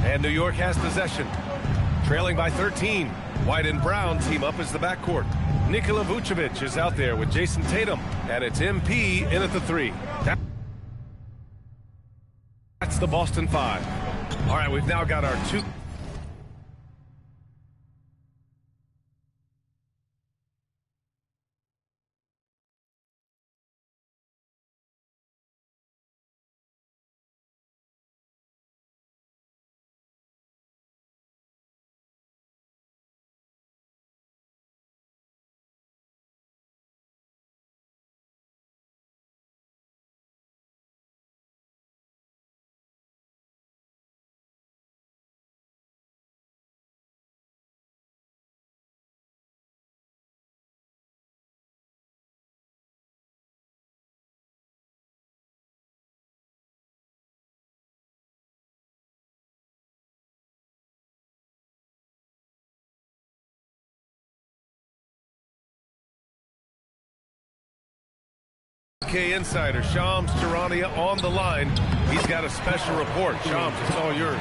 And New York has possession. Trailing by 13. White and Brown team up as the backcourt. Nikola Vucevic is out there with Jason Tatum. And it's MP in at the 3. That's the Boston 5. All right, we've now got our 2. Insider Shams Charania on the line. He's got a special report. Shams, it's all yours.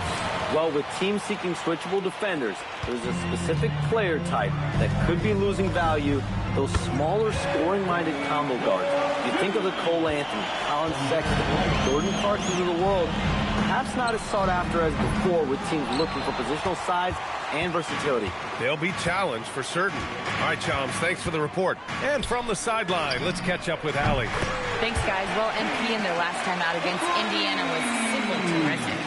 Well, with teams seeking switchable defenders, there's a specific player type that could be losing value, those smaller scoring-minded combo guards. You think of the Cole Anthony, Colin Sexton, Jordan Clarksons of the world, perhaps not as sought after as before with teams looking for positional size and versatility. They'll be challenged for certain. All right, Shams, thanks for the report. And from the sideline, let's catch up with Allie. Thanks, guys. Well, MP in their last time out against Indiana was simply terrific.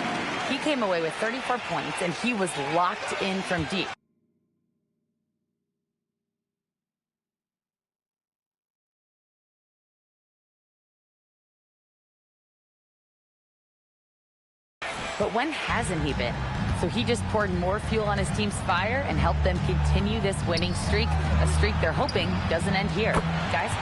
He came away with 34 points, and he was locked in from deep. But when hasn't he been? So he just poured more fuel on his team's fire and helped them continue this winning streak, a streak they're hoping doesn't end here. Guys?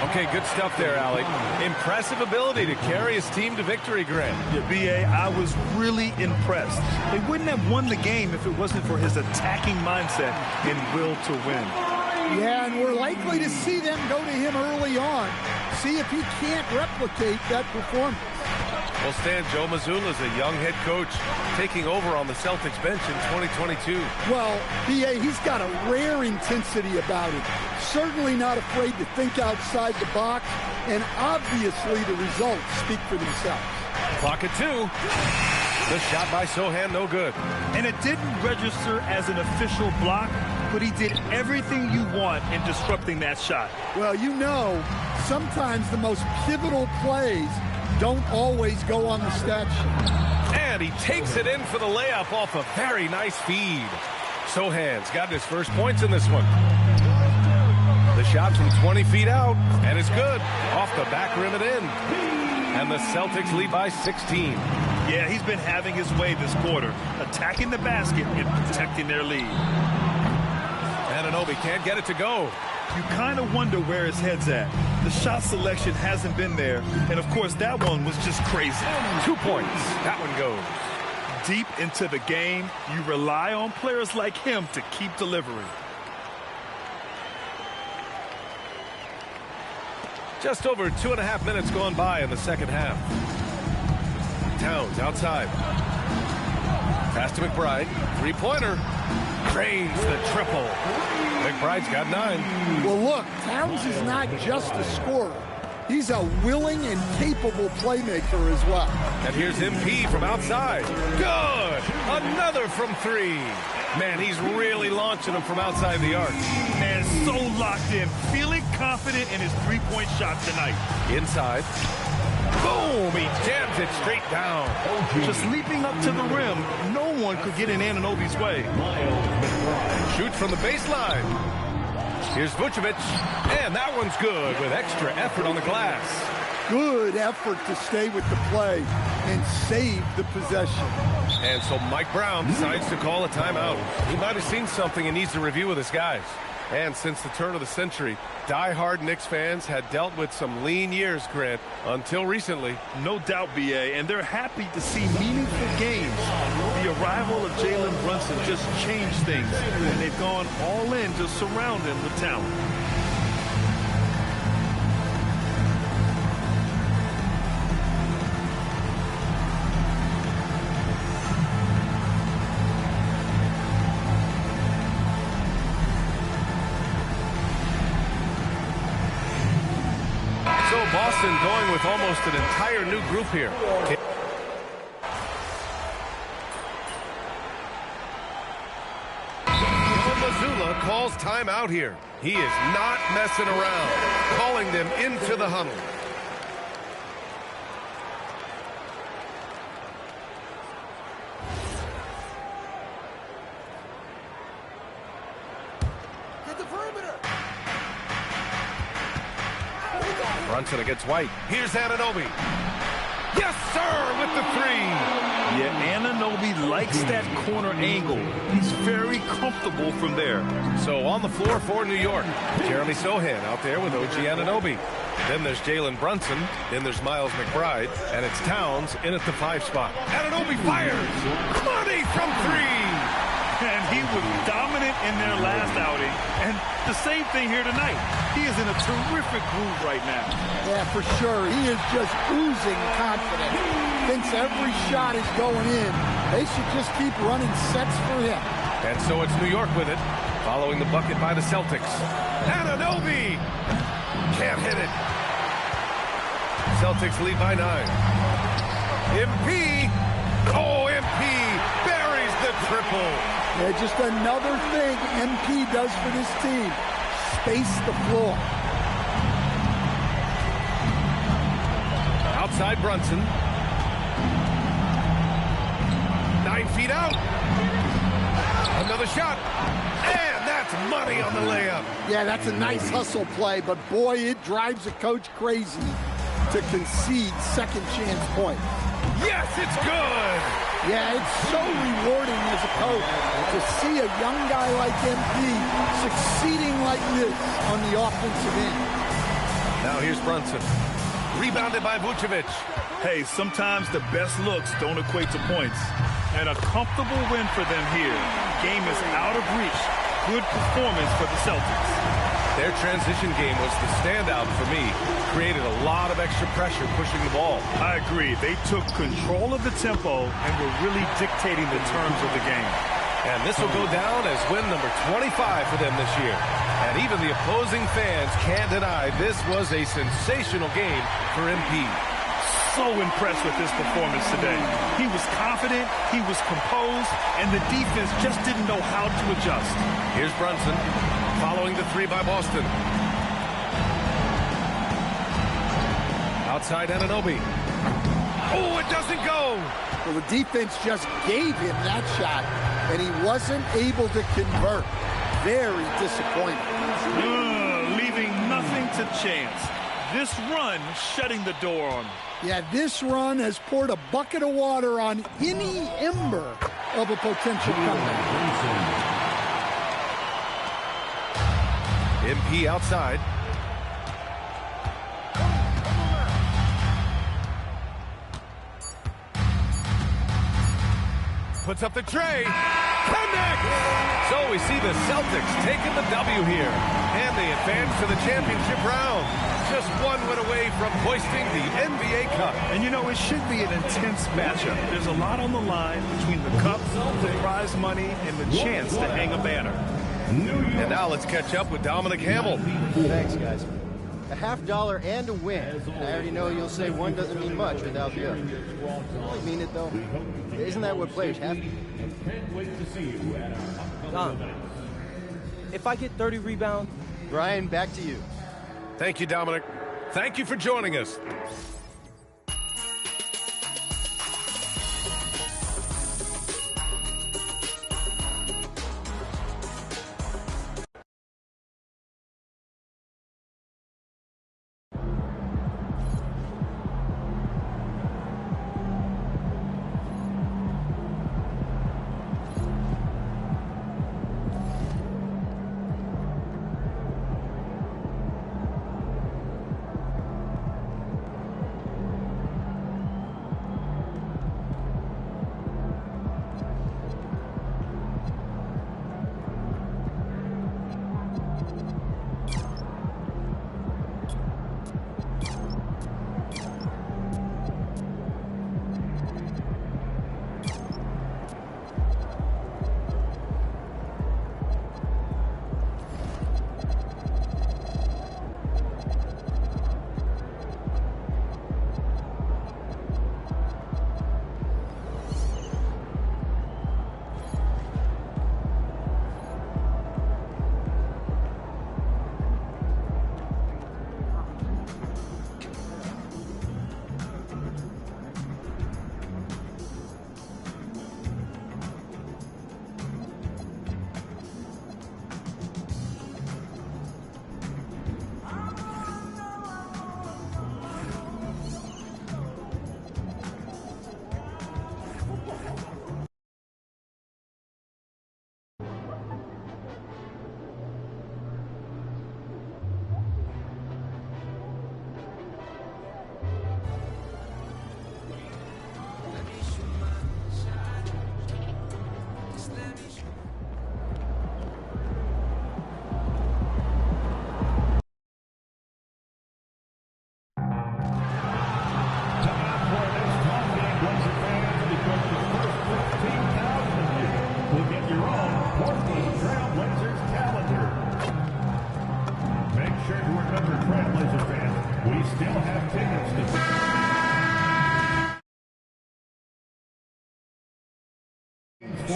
Okay, good stuff there, Allie. Impressive ability to carry his team to victory, Grant. Yeah, B.A., I was really impressed. They wouldn't have won the game if it wasn't for his attacking mindset and will to win. Yeah, and we're likely to see them go to him early on. See if he can't replicate that performance. Well, Stan, Joe Mazzulla's a young head coach taking over on the Celtics bench in 2022. Well, B.A., he's got a rare intensity about him. Certainly not afraid to think outside the box, and obviously the results speak for themselves. Clock at 2. The shot by Sohan, no good. And it didn't register as an official block, but he did everything you want in disrupting that shot. Well, you know, sometimes the most pivotal plays don't always go on the stat sheet. And he takes it in for the layup off a very nice feed. Sohan's got his first points in this one. The shot from 20 feet out, and it's good. Off the back rim and in. And the Celtics lead by 16. Yeah, he's been having his way this quarter, attacking the basket and protecting their lead. Anunoby can't get it to go. You kind of wonder where his head's at. The shot selection hasn't been there, and of course that one was just crazy. 2 points. That one goes. Deep into the game, you rely on players like him to keep delivering. Just over 2.5 minutes gone by in the second half. Towns outside. Pass to McBride. Three-pointer. Drains the triple. McBride's got 9. Well, look, Towns is not just a scorer. He's a willing and capable playmaker as well. And here's MP from outside. Good! Another from 3. Man, he's really launching them from outside the arc. And so locked in, feeling confident in his three-point shot tonight. Inside. Boom! He jams it straight down. Just leaping up to the rim, no one could get in Anunoby's way. Shoots from the baseline. Here's Vucevic, and that one's good with extra effort on the glass. Good effort to stay with the play and save the possession. And so Mike Brown decides to call a timeout. He might have seen something and needs to review with his guys. And since the turn of the century, die-hard Knicks fans had dealt with some lean years, Grant, until recently. No doubt, B.A., and they're happy to see meaningful games. The arrival of Jalen Brunson just changed things, and they've gone all in to surround him with talent. Brunson going with almost an entire new group here. Mazzulla calls timeout here. He is not messing around, calling them into the huddle. Brunson against White. Here's Anunoby. Yes, sir, with the three. Yeah, Anunoby likes that corner angle. He's very comfortable from there. So on the floor for New York, Jeremy Sohan out there with OG Anunoby. Then there's Jalen Brunson. Then there's Miles McBride. And it's Towns in at the 5 spot. Anunoby fires. Money from 3. And he was dominant in their last outing. And the same thing here tonight. He is in a terrific groove right now. Yeah, for sure. He is just oozing confidence. Thinks every shot is going in. They should just keep running sets for him. And so it's New York with it, following the bucket by the Celtics. Anunoby! Can't hit it. Celtics lead by 9. MP! Oh, MP buries the triple. Yeah, just another thing MP does for this team. Space the floor. Outside Brunson. 9 feet out. Another shot. And that's money on the layup. Yeah, that's a nice hustle play, but boy, it drives a coach crazy to concede second chance points. Yes, it's good. Yeah, it's so rewarding as a coach to see a young guy like MP succeeding like this on the offensive end. Now here's Brunson. Rebounded by Vucevic. Hey, sometimes the best looks don't equate to points. And a comfortable win for them here. Game is out of reach. Good performance for the Celtics. Their transition game was the standout for me. Created a lot of extra pressure pushing the ball. I agree. They took control of the tempo and were really dictating the terms of the game. And this will go down as win number 25 for them this year. And even the opposing fans can't deny this was a sensational game for MP. So impressed with this performance today. He was confident, he was composed, and the defense just didn't know how to adjust. Here's Brunson, following the 3 by Boston. Outside Anunoby. Oh, it doesn't go! Well, the defense just gave him that shot, and he wasn't able to convert. Very disappointing. Leaving nothing to chance. This run shutting the door on him. Yeah, this run has poured a bucket of water on any ember of a potential comeback. MP outside. Puts up the tray. Connect! So we see the Celtics taking the W here. And they advance to the championship round. Just one win away from hoisting the NBA Cup. And you know, it should be an intense matchup. There's a lot on the line between the cup, the prize money, and the chance to hang a banner. And now let's catch up with Dominic Hamill. Thanks, guys. A $50 and a win. And I already know you'll say one doesn't mean much without the other. I mean it, though. Isn't that what players have to do? Dom, if I get 30 rebounds... Brian, back to you. Thank you, Dominic. Thank you for joining us.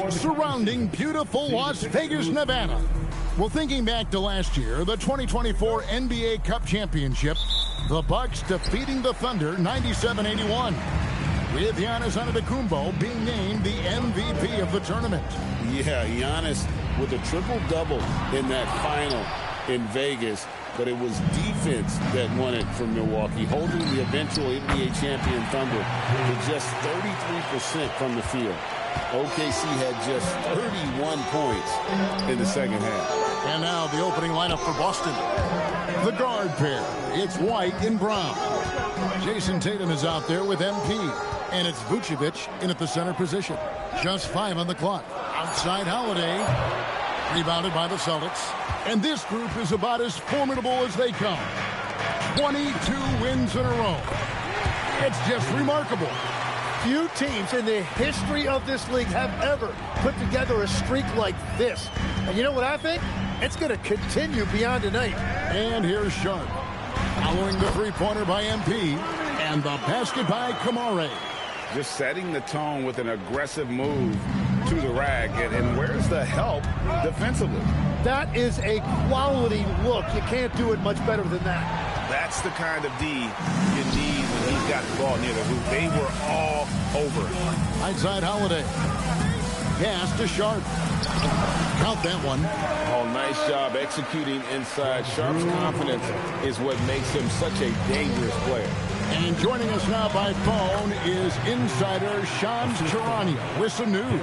surrounding beautiful Las Vegas, Nevada. Well, thinking back to last year, the 2024 NBA Cup Championship, the Bucks defeating the Thunder 97-81. With Giannis Antetokounmpo being named the MVP of the tournament. Yeah, Giannis with a triple-double in that final in Vegas, but it was defense that won it for Milwaukee, holding the eventual NBA champion Thunder to just 33% from the field. OKC had just 31 points in the second half. And now the opening lineup for Boston. The guard pair, it's White and Brown. Jason Tatum is out there with MP. And it's Vucevic in at the center position. Just 5 on the clock. Outside Holiday. Rebounded by the Celtics. And this group is about as formidable as they come. 22 wins in a row. It's just remarkable. Few teams in the history of this league have ever put together a streak like this. And you know what I think? It's going to continue beyond tonight. And here's Sharp. Following the three-pointer by MP. And the basket by Kamare. Just setting the tone with an aggressive move to the rack. And where's the help defensively? That is a quality look. You can't do it much better than that. That's the kind of D you need when he's got the ball near the hoop. They were all over it. Outside Holiday. Pass to Sharp. Count that one. Oh, nice job executing inside. Sharp's confidence is what makes him such a dangerous player. And joining us now by phone is insider Shams Charania with some news.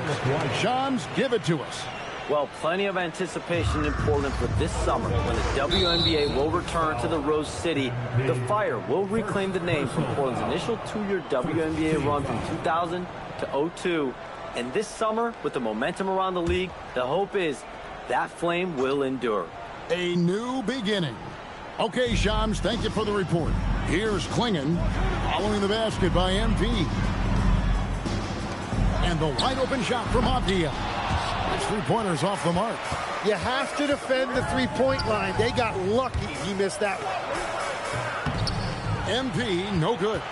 Shams, give it to us. Well, plenty of anticipation in Portland for this summer when the WNBA will return to the Rose City. The Fire will reclaim the name from Portland's initial 2-year WNBA run from 2000 to 02. And this summer, with the momentum around the league, the hope is that flame will endure. A new beginning. Okay, Shams, thank you for the report. Here's Klingon, following the basket by MP. And the wide-open shot from Avdia. His three-pointer's off the mark. You have to defend the three-point line. They got lucky he missed that one. MP, no good.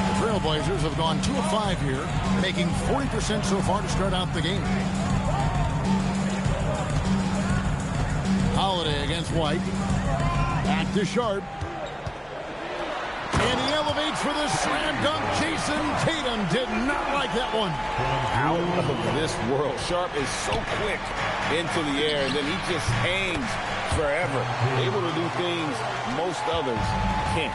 The Trailblazers have gone 2 of 5 here, making 40% so far to start out the game. Holiday against White. Back to Sharp. And he elevates for the slam dunk. Jason Tatum did not like that one. Out of this world. Sharp is so quick into the air, and then he just hangs forever. Able to do things most others can't.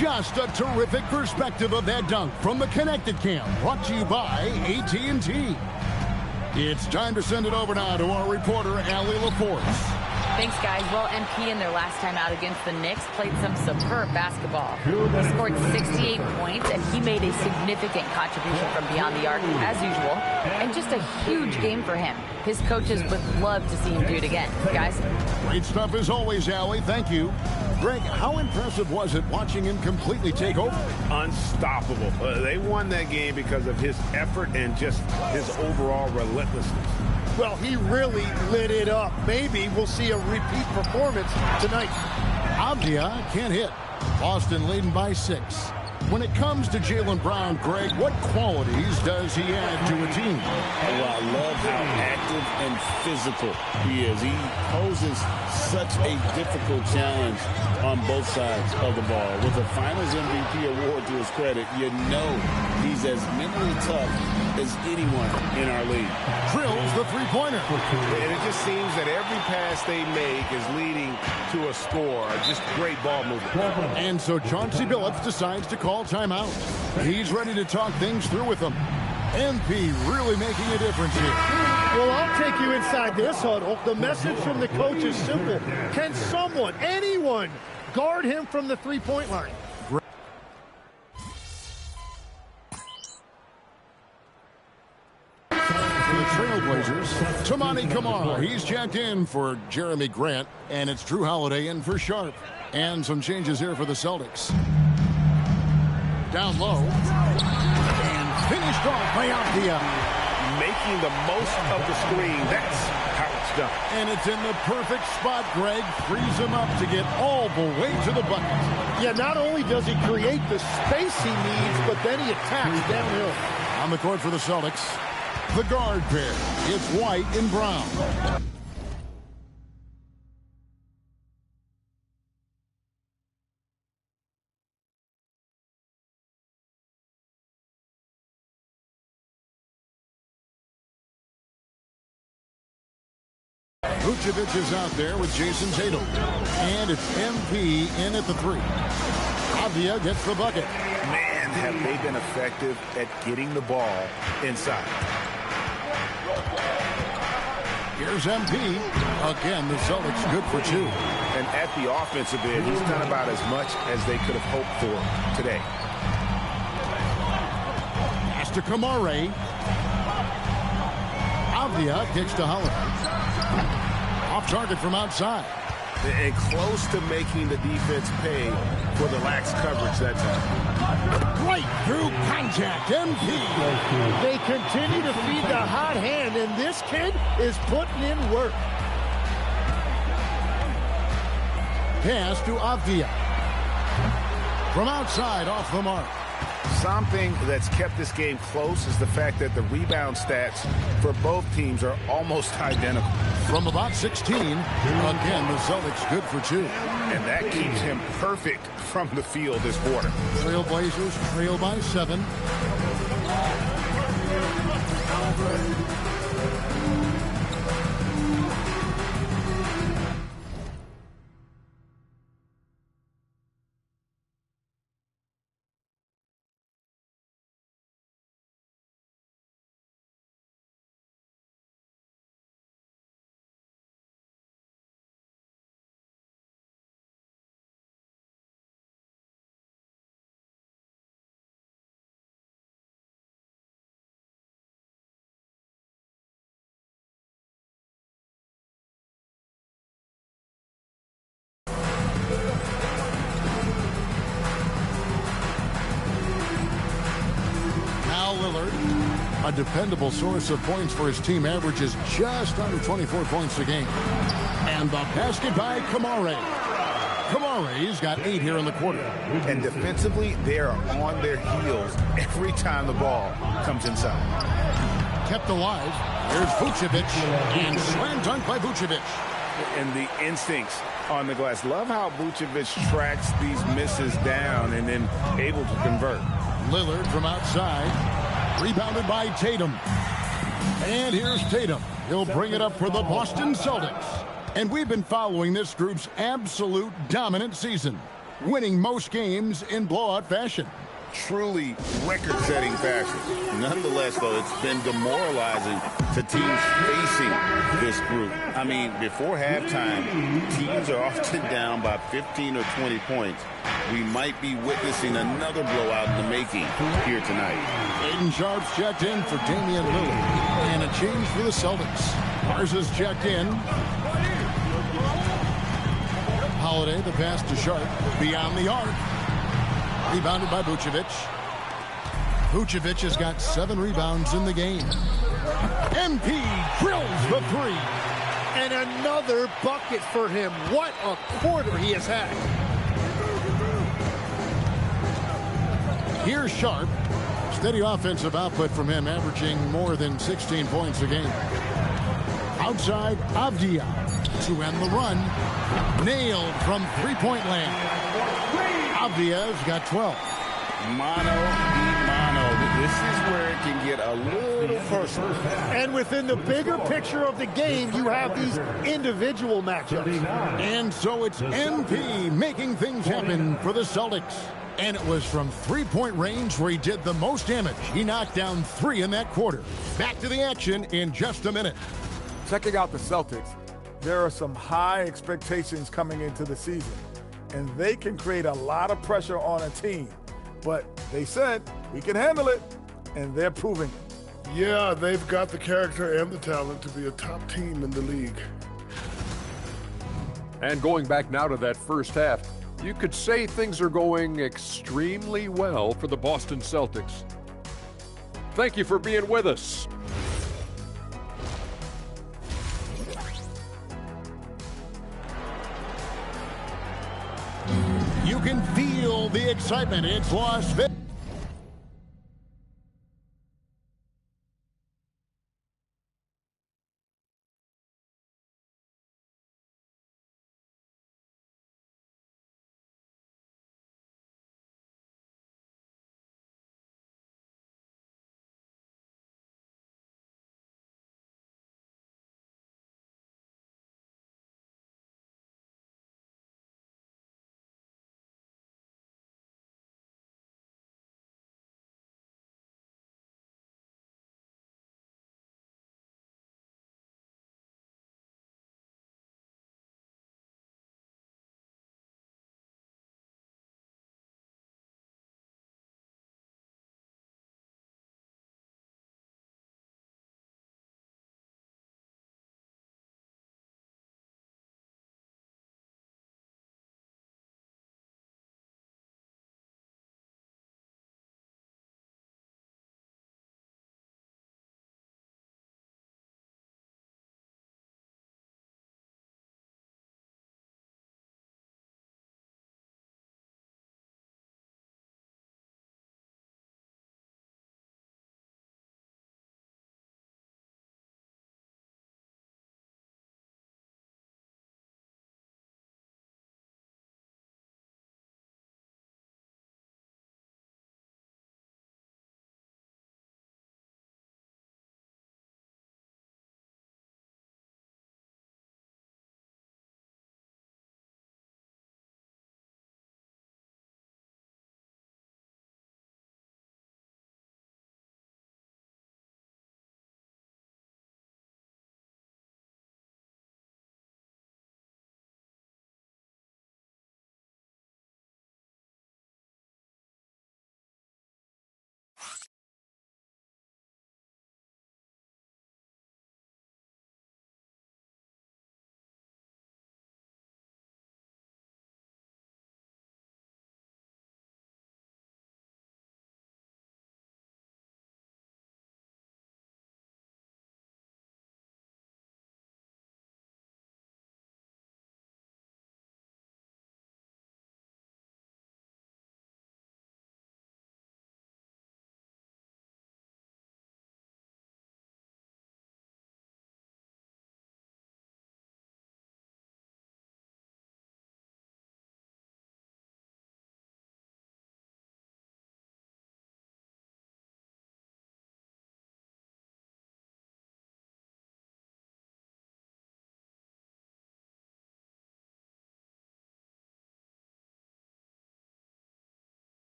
Just a terrific perspective of that dunk from the Connected Cam. Brought to you by AT&T. It's time to send it over now to our reporter, Allie LaForce. Thanks, guys. Well, MP in their last time out against the Knicks played some superb basketball. He scored 68 points, and he made a significant contribution from beyond the arc, as usual. And just a huge game for him. His coaches would love to see him do it again. Guys? Great stuff as always, Allie. Thank you. Greg, how impressive was it watching him completely take over? Unstoppable. They won that game because of his effort and just his overall relentlessness. Well, he really lit it up. Maybe we'll see a repeat performance tonight. Avdia can't hit. Boston leading by 6. When it comes to Jaylen Brown, Greg, what qualities does he add to a team? Well, I love how active and physical he is. He poses such a difficult challenge on both sides of the ball. With a Finals MVP award to his credit, you know he's as mentally tough as anyone in our league. Drills the three-pointer. And it just seems that every pass they make is leading to a score. Just great ball movement. And so Chauncey Billups decides to call timeout. He's ready to talk things through with them. MP really making a difference here. Well, I'll take you inside this huddle. The message from the coach is simple. Can someone, anyone, guard him from the three-point line? The Trailblazers, Toumani Camara. He's checked in for Jeremy Grant, and it's Drew Holiday in for Sharp. And some changes here for the Celtics. Down low. And finished off by Avdia. Making the most of the screen. That's how it's done. And it's in the perfect spot, Greg. Frees him up to get all the way to the bucket. Yeah, not only does he create the space he needs, but then he attacks downhill. On the court for the Celtics, the guard pair. It's White and Brown. Vucevic is out there with Jason Tatum. And it's MP in at the 3. Avdia gets the bucket. Man, have they been effective at getting the ball inside. Here's MP. Again, the Celtics good for 2. And at the offensive end, he's done about as much as they could have hoped for today. Pass to Kamare. Avdia kicks to Holiday. Off target from outside. And close to making the defense pay for the lax coverage that time. Right through contact. MP. They continue to feed the hot hand, and this kid is putting in work. Pass to Avdia. From outside, off the mark. Something that's kept this game close is the fact that the rebound stats for both teams are almost identical. From about 16, again, the Celtics good for 2. And that keeps him perfect from the field this quarter. Trailblazers trail by 7. Lillard, a dependable source of points for his team, averages just under 24 points a game. And the basket by Kamare. Kamare's got 8 here in the quarter. And defensively, they are on their heels every time the ball comes inside. Kept alive. Here's Vucevic, and slam dunk by Vucevic. And the instincts on the glass. Love how Vucevic tracks these misses down and then able to convert. Lillard from outside. Rebounded by Tatum. And here's Tatum. He'll bring it up for the Boston Celtics. And we've been following this group's absolute dominant season, winning most games in blowout fashion. Truly record-setting fashion. Nonetheless, though, it's been demoralizing to teams facing this group. I mean, before halftime, teams are often down by 15 or 20 points. We might be witnessing another blowout in the making here tonight. Aiden Sharp's checked in for Damian Lillard. And a change for the Celtics. Garza's checked in. Holiday, the pass to Sharp. Beyond the arc. Rebounded by Vucevic. Vucevic has got 7 rebounds in the game. MP drills the 3. And another bucket for him. What a quarter he has had. Here's Sharp. Steady offensive output from him, averaging more than 16 points a game. Outside, Avdia to end the run. Nailed from three-point land. Avdia's got 12. Mano a mano. This is where it can get a little personal. And within the bigger picture of the game, you have these individual matchups. And so it's MP making things happen for the Celtics. And it was from three-point range where he did the most damage. He knocked down 3 in that quarter. Back to the action in just a minute. Checking out the Celtics, there are some high expectations coming into the season, and they can create a lot of pressure on a team. But they said, we can handle it, and they're proving it. Yeah, they've got the character and the talent to be a top team in the league. And going back now to that first half, you could say things are going extremely well for the Boston Celtics. Thank you for being with us. You can feel the excitement. It's Las Vegas.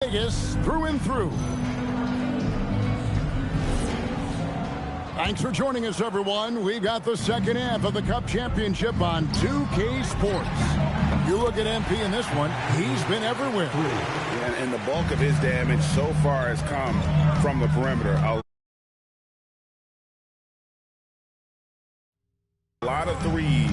Vegas through and through. Thanks for joining us, everyone. We've got the second half of the Cup Championship on 2K Sports. You look at MP in this one, he's been everywhere. And the bulk of his damage so far has come from the perimeter. A lot of threes.